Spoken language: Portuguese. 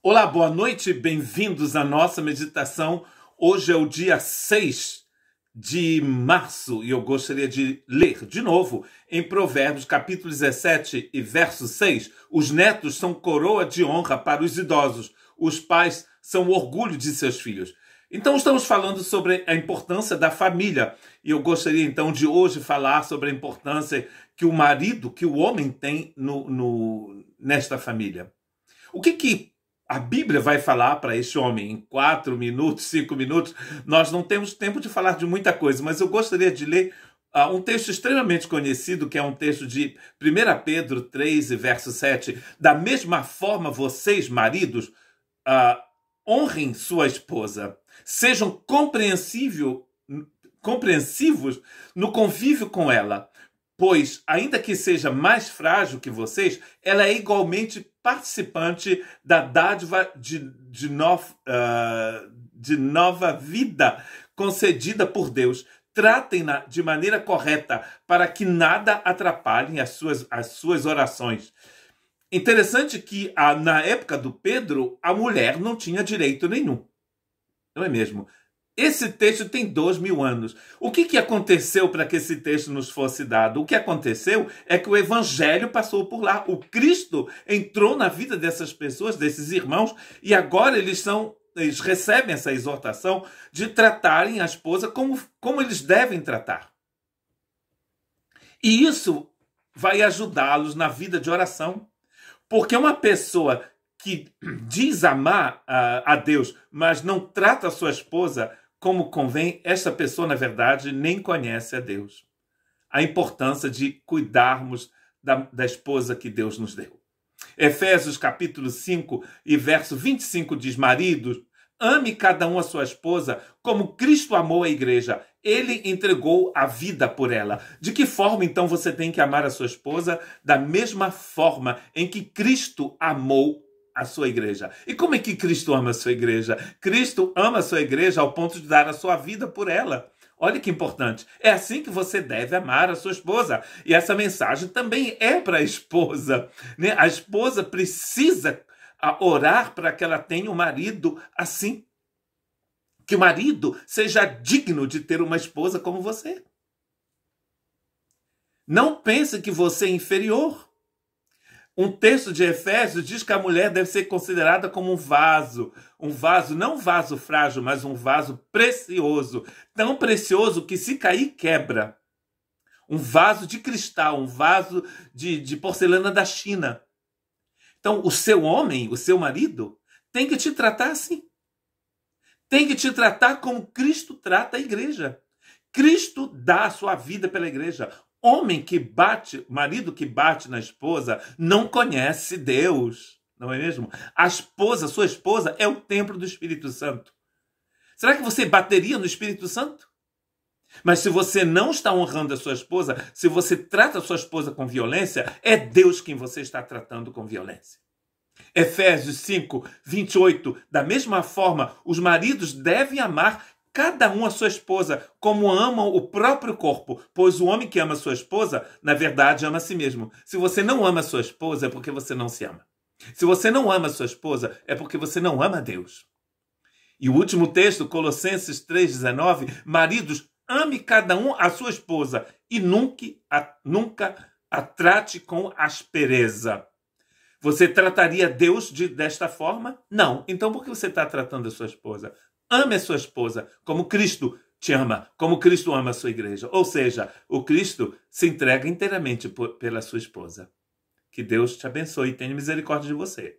Olá, boa noite, bem-vindos à nossa meditação. Hoje é o dia 6 de março e eu gostaria de ler de novo em Provérbios, capítulo 17 e verso 6. Os netos são coroa de honra para os idosos, os pais são o orgulho de seus filhos. Então estamos falando sobre a importância da família e eu gostaria então de hoje falar sobre a importância que o marido, que o homem tem nesta família. O que a Bíblia vai falar para este homem em 4 minutos, 5 minutos? Nós não temos tempo de falar de muita coisa, mas eu gostaria de ler um texto extremamente conhecido, que é um texto de 1 Pedro 3, verso 7. Da mesma forma, vocês, maridos, honrem sua esposa. Sejam compreensivos no convívio com ela, pois, ainda que seja mais frágil que vocês, ela é igualmente participante da dádiva de nova vida concedida por Deus. Tratem-na de maneira correta, para que nada atrapalhem as suas orações. Interessante que, na época do Pedro, a mulher não tinha direito nenhum. Não é mesmo? Esse texto tem 2000 anos. O que aconteceu para que esse texto nos fosse dado? O que aconteceu é que o evangelho passou por lá. O Cristo entrou na vida dessas pessoas, desses irmãos, e agora eles recebem essa exortação de tratarem a esposa como eles devem tratar. E isso vai ajudá-los na vida de oração. Porque uma pessoa que diz amar a Deus, mas não trata a sua esposa como convém, essa pessoa, na verdade, nem conhece a Deus. A importância de cuidarmos da esposa que Deus nos deu. Efésios capítulo 5 e verso 25 diz: maridos, ame cada um a sua esposa como Cristo amou a igreja. Ele entregou a vida por ela. De que forma, então, você tem que amar a sua esposa? Da mesma forma em que Cristo amou a sua igreja. E como é que Cristo ama a sua igreja? Cristo ama a sua igreja ao ponto de dar a sua vida por ela. Olha que importante. É assim que você deve amar a sua esposa. E essa mensagem também é para a esposa, né? A esposa precisa orar para que ela tenha um marido assim. Que o marido seja digno de ter uma esposa como você. Não pense que você é inferior. Um texto de Efésios diz que a mulher deve ser considerada como um vaso, não um vaso frágil, mas um vaso precioso, tão precioso que se cair quebra. Um vaso de cristal, um vaso de porcelana da China. Então, o seu homem, o seu marido, tem que te tratar assim. Tem que te tratar como Cristo trata a igreja. Cristo dá a sua vida pela igreja. Homem que bate, marido que bate na esposa, não conhece Deus, não é mesmo? A esposa, sua esposa, é o templo do Espírito Santo. Será que você bateria no Espírito Santo? Mas se você não está honrando a sua esposa, se você trata a sua esposa com violência, é Deus quem você está tratando com violência. Efésios 5, 28. Da mesma forma, os maridos devem amar cada um a sua esposa, como amam o próprio corpo, pois o homem que ama a sua esposa, na verdade, ama a si mesmo. Se você não ama a sua esposa, é porque você não se ama. Se você não ama a sua esposa, é porque você não ama a Deus. E o último texto, Colossenses 3,19, maridos, ame cada um a sua esposa e nunca a trate com aspereza. Você trataria Deus desta forma? Não. Então por que você está tratando a sua esposa? Ame a sua esposa como Cristo te ama, como Cristo ama a sua igreja. Ou seja, o Cristo se entrega inteiramente pela sua esposa. Que Deus te abençoe e tenha misericórdia de você.